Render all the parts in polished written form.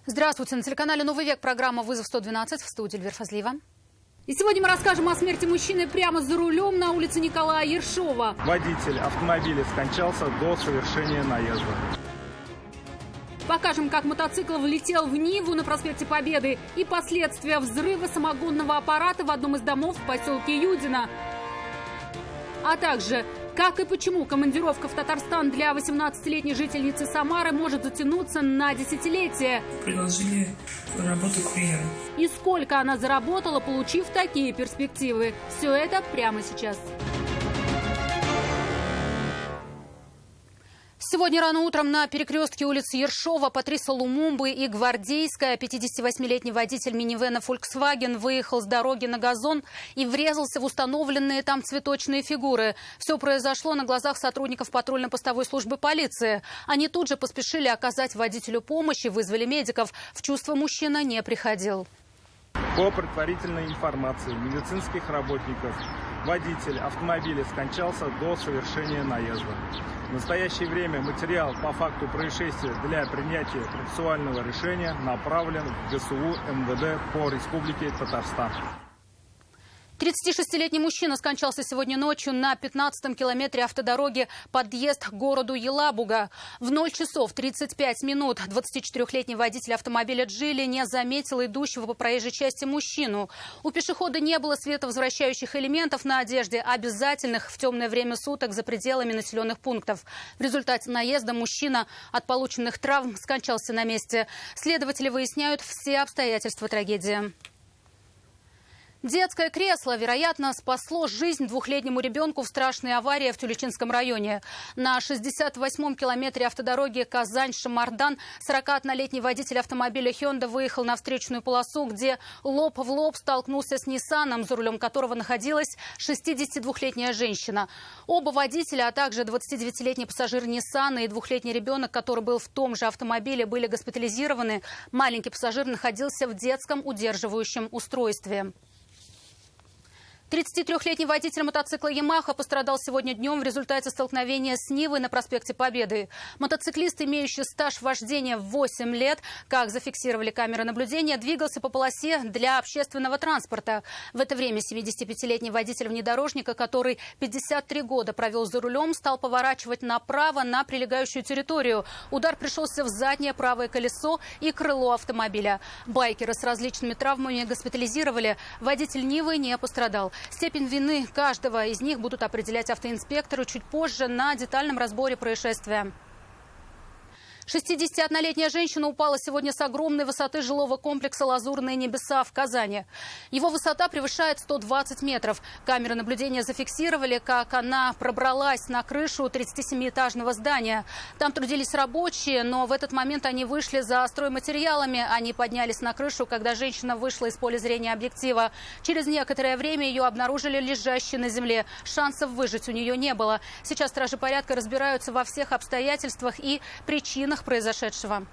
Здравствуйте. На телеканале «Новый век» программа «Вызов 112», в студии Эльвира Фазлиева. И сегодня мы расскажем о смерти мужчины прямо за рулем на улице Николая Ершова. Водитель автомобиля скончался до совершения наезда. Покажем, как мотоцикл влетел в Ниву на проспекте Победы и последствия взрыва самогонного аппарата в одном из домов в поселке Юдино. А также, как и почему командировка в Татарстан для 18-летней жительницы Самары может затянуться на десятилетие. Предложили работу курьера. И сколько она заработала, получив такие перспективы. Все это прямо сейчас. Сегодня рано утром на перекрестке улицы Ершова, Патриса Лумумбы и Гвардейская 58-летний водитель минивэна Volkswagen выехал с дороги на газон и врезался в установленные там цветочные фигуры. Все произошло на глазах сотрудников патрульно-постовой службы полиции. Они тут же поспешили оказать водителю помощь и вызвали медиков. В чувство мужчина не приходил. По предварительной информации медицинских работников, водитель автомобиля скончался до совершения наезда. В настоящее время материал по факту происшествия для принятия процессуального решения направлен в ГСУ МВД по Республике Татарстан. 36-летний мужчина скончался сегодня ночью на 15-м километре автодороги подъезд к городу Елабуга. В 0 часов 35 минут 24-летний водитель автомобиля «Джили» не заметил идущего по проезжей части мужчину. У пешехода не было световозвращающих элементов на одежде, обязательных в темное время суток за пределами населенных пунктов. В результате наезда мужчина от полученных травм скончался на месте. Следователи выясняют все обстоятельства трагедии. Детское кресло, вероятно, спасло жизнь двухлетнему ребенку в страшной аварии в Тюлечинском районе. На 68-м километре автодороги Казань-Шамардан 41-летний водитель автомобиля Hyundai выехал на встречную полосу, где лоб в лоб столкнулся с Ниссаном, за рулем которого находилась 62-летняя женщина. Оба водителя, а также 29-летний пассажир Ниссана и двухлетний ребенок, который был в том же автомобиле, были госпитализированы. Маленький пассажир находился в детском удерживающем устройстве. 33-летний водитель мотоцикла «Ямаха» пострадал сегодня днем в результате столкновения с Нивой на проспекте Победы. Мотоциклист, имеющий стаж вождения в 8 лет, как зафиксировали камеры наблюдения, двигался по полосе для общественного транспорта. В это время 75-летний водитель внедорожника, который 53 года провел за рулем, стал поворачивать направо на прилегающую территорию. Удар пришелся в заднее правое колесо и крыло автомобиля. Байкера с различными травмами госпитализировали. Водитель Нивы не пострадал. Степень вины каждого из них будут определять автоинспекторы чуть позже на детальном разборе происшествия. 61-летняя женщина упала сегодня с огромной высоты жилого комплекса «Лазурные небеса» в Казани. Его высота превышает 120 метров. Камеры наблюдения зафиксировали, как она пробралась на крышу 37-этажного здания. Там трудились рабочие, но в этот момент они вышли за стройматериалами. Они поднялись на крышу, когда женщина вышла из поля зрения объектива. Через некоторое время ее обнаружили лежащей на земле. Шансов выжить у нее не было. Сейчас стражи порядка разбираются во всех обстоятельствах и причинах произошедшего.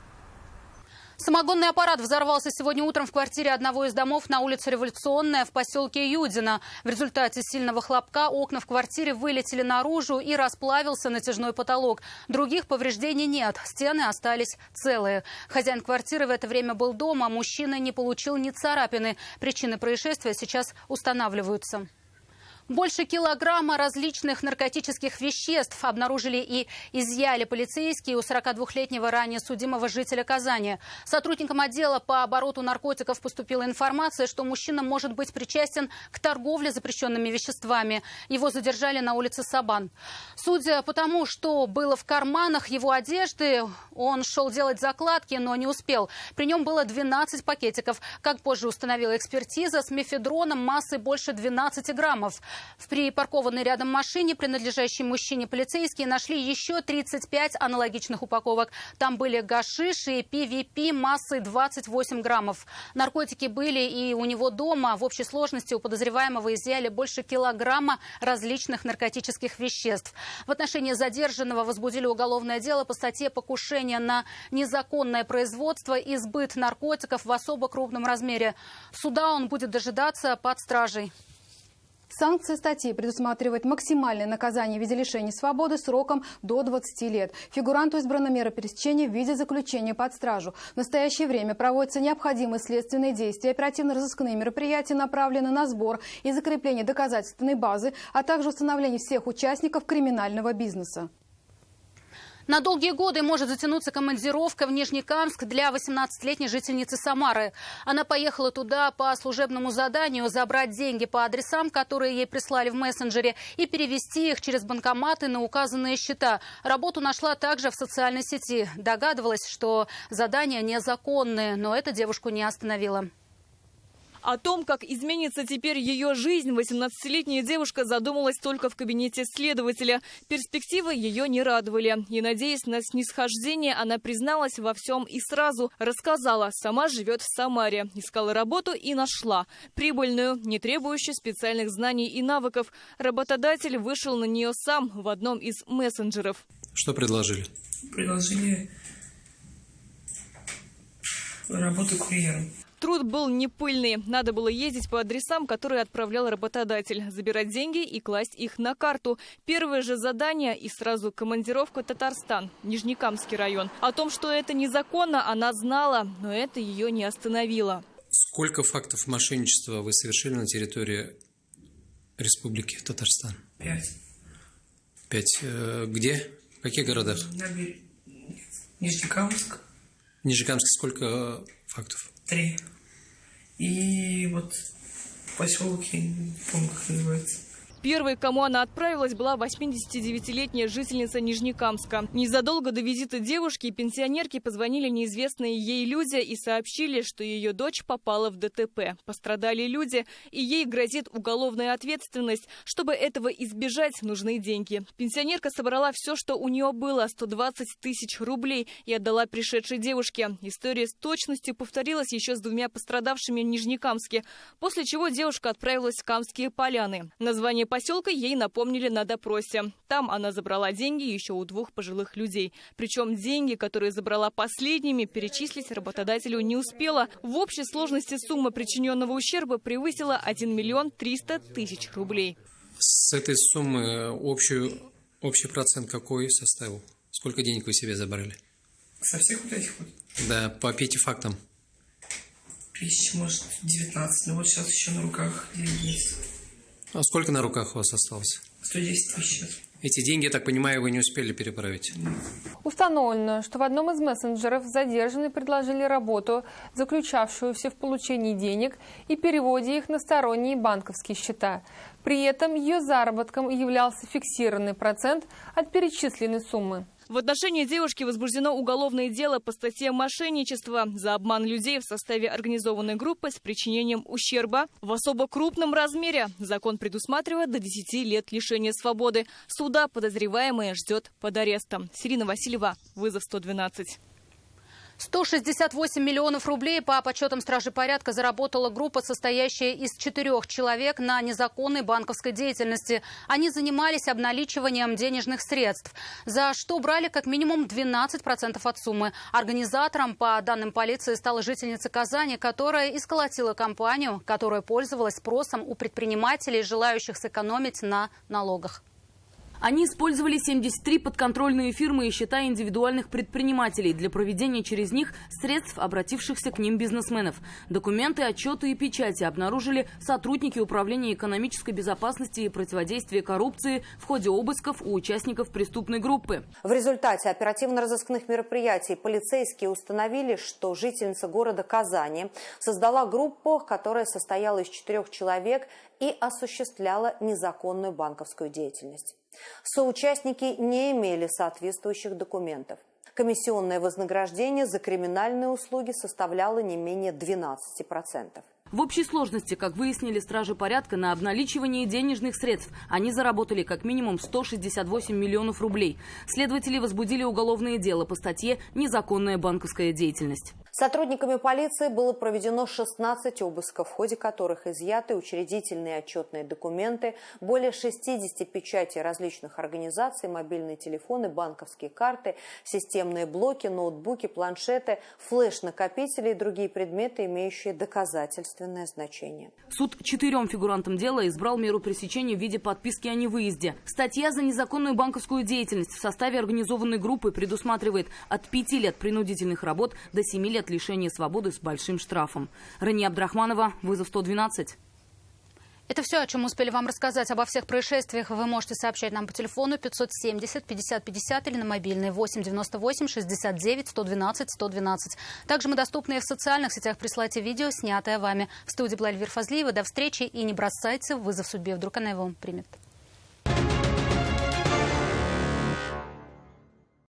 Самогонный аппарат взорвался сегодня утром в квартире одного из домов на улице Революционная в поселке Юдино. В результате сильного хлопка окна в квартире вылетели наружу и расплавился натяжной потолок. Других повреждений нет, стены остались целые. Хозяин квартиры в это время был дома, мужчина не получил ни царапины. Причины происшествия сейчас устанавливаются. Больше килограмма различных наркотических веществ обнаружили и изъяли полицейские у 42-летнего ранее судимого жителя Казани. Сотрудникам отдела по обороту наркотиков поступила информация, что мужчина может быть причастен к торговле запрещенными веществами. Его задержали на улице Сабан. Судя по тому, что было в карманах его одежды, он шел делать закладки, но не успел. При нем было 12 пакетиков. Как позже установила экспертиза, с мефедроном массой больше 12 граммов. В припаркованной рядом машине, принадлежащей мужчине, полицейские нашли еще 35 аналогичных упаковок. Там были гашиш и PVP массой 28 граммов. Наркотики были и у него дома. В общей сложности у подозреваемого изъяли больше килограмма различных наркотических веществ. В отношении задержанного возбудили уголовное дело по статье «Покушение на незаконное производство и сбыт наркотиков в особо крупном размере». Суда он будет дожидаться под стражей. Санкция статьи предусматривает максимальное наказание в виде лишения свободы сроком до 20 лет. Фигуранту избрана мера пресечения в виде заключения под стражу. В настоящее время проводятся необходимые следственные действия. Оперативно-розыскные мероприятия направлены на сбор и закрепление доказательственной базы, а также установление всех участников криминального бизнеса. На долгие годы может затянуться командировка в Нижнекамск для 18-летней жительницы Самары. Она поехала туда по служебному заданию забрать деньги по адресам, которые ей прислали в мессенджере, и перевести их через банкоматы на указанные счета. Работу нашла также в социальной сети. Догадывалась, что задания незаконные, но это девушку не остановило. О том, как изменится теперь ее жизнь, 18-летняя девушка задумалась только в кабинете следователя. Перспективы ее не радовали. И, надеясь на снисхождение, она призналась во всем и сразу. Рассказала, сама живет в Самаре. Искала работу и нашла. Прибыльную, не требующую специальных знаний и навыков. Работодатель вышел на нее сам в одном из мессенджеров. Что предложили? Предложили работу курьером. Труд был не пыльный. Надо было ездить по адресам, которые отправлял работодатель, забирать деньги и класть их на карту. Первое же задание и сразу командировка Татарстан, Нижнекамский район. О том, что это незаконно, она знала, но это ее не остановило. Сколько фактов мошенничества вы совершили на территории Республики Татарстан? 5. 5. Где? В каких городах? Нижнекамск. В Нижнекамске сколько фактов? 3. И вот поселок, я не помню, как называется. Первой, к кому она отправилась, была 89-летняя жительница Нижнекамска. Незадолго до визита девушки пенсионерки позвонили неизвестные ей люди и сообщили, что ее дочь попала в ДТП. Пострадали люди, и ей грозит уголовная ответственность. Чтобы этого избежать, нужны деньги. Пенсионерка собрала все, что у нее было, 120 тысяч рублей, и отдала пришедшей девушке. История с точностью повторилась еще с 2 пострадавшими в Нижнекамске, после чего девушка отправилась в Камские Поляны. Название поселка ей напомнили на допросе. Там она забрала деньги еще у 2 пожилых людей. Причем деньги, которые забрала последними, перечислить работодателю не успела. В общей сложности сумма причиненного ущерба превысила 1 300 000 рублей. С этой суммы общий процент какой составил? Сколько денег вы себе забрали? Со всех вот этих вот? Да, по 5 фактам. 1000, может, 19. Но вот сейчас еще на руках есть. А сколько на руках у вас осталось? 110 тысяч. Эти деньги, я так понимаю, вы не успели переправить? Установлено, что в одном из мессенджеров задержанные предложили работу, заключавшуюся в получении денег и переводе их на сторонние банковские счета. При этом ее заработком являлся фиксированный процент от перечисленной суммы. В отношении девушки возбуждено уголовное дело по статье «Мошенничество» за обман людей в составе организованной группы с причинением ущерба в особо крупном размере. Закон предусматривает до 10 лет лишения свободы. Суда подозреваемая ждет под арестом. Сирина Васильева, вызов 112. 168 миллионов рублей по подсчетам стражи порядка заработала группа, состоящая из 4 человек на незаконной банковской деятельности. Они занимались обналичиванием денежных средств, за что брали как минимум 12% от суммы. Организатором, по данным полиции, стала жительница Казани, которая и сколотила компанию, которая пользовалась спросом у предпринимателей, желающих сэкономить на налогах. Они использовали 73 подконтрольные фирмы и счета индивидуальных предпринимателей для проведения через них средств, обратившихся к ним бизнесменов. Документы, отчеты и печати обнаружили сотрудники Управления экономической безопасности и противодействия коррупции в ходе обысков у участников преступной группы. В результате оперативно-розыскных мероприятий полицейские установили, что жительница города Казани создала группу, которая состояла из 4 человек и осуществляла незаконную банковскую деятельность. Соучастники не имели соответствующих документов. Комиссионное вознаграждение за криминальные услуги составляло не менее 12%. В общей сложности, как выяснили стражи порядка, на обналичивании денежных средств они заработали как минимум 168 миллионов рублей. Следователи возбудили уголовное дело по статье «Незаконная банковская деятельность». Сотрудниками полиции было проведено 16 обысков, в ходе которых изъяты учредительные и отчетные документы, более 60 печатей различных организаций, мобильные телефоны, банковские карты, системные блоки, ноутбуки, планшеты, флеш-накопители и другие предметы, имеющие доказательственное значение. Суд 4 фигурантам дела избрал меру пресечения в виде подписки о невыезде. Статья за незаконную банковскую деятельность в составе организованной группы предусматривает от 5 лет принудительных работ до 7 лет лишения свободы с большим штрафом. Рания Абдрахманова, вызов 112. Это все, о чем мы успели вам рассказать. Обо всех происшествиях вы можете сообщать нам по телефону 570 50 50 или на мобильный 8 98 69 112 112. Также мы доступны и в социальных сетях. Присылайте видео, снятое вами. В студии была Эльвира Фазлиева. До встречи и не бросайте вызов судьбе. Вдруг она его примет.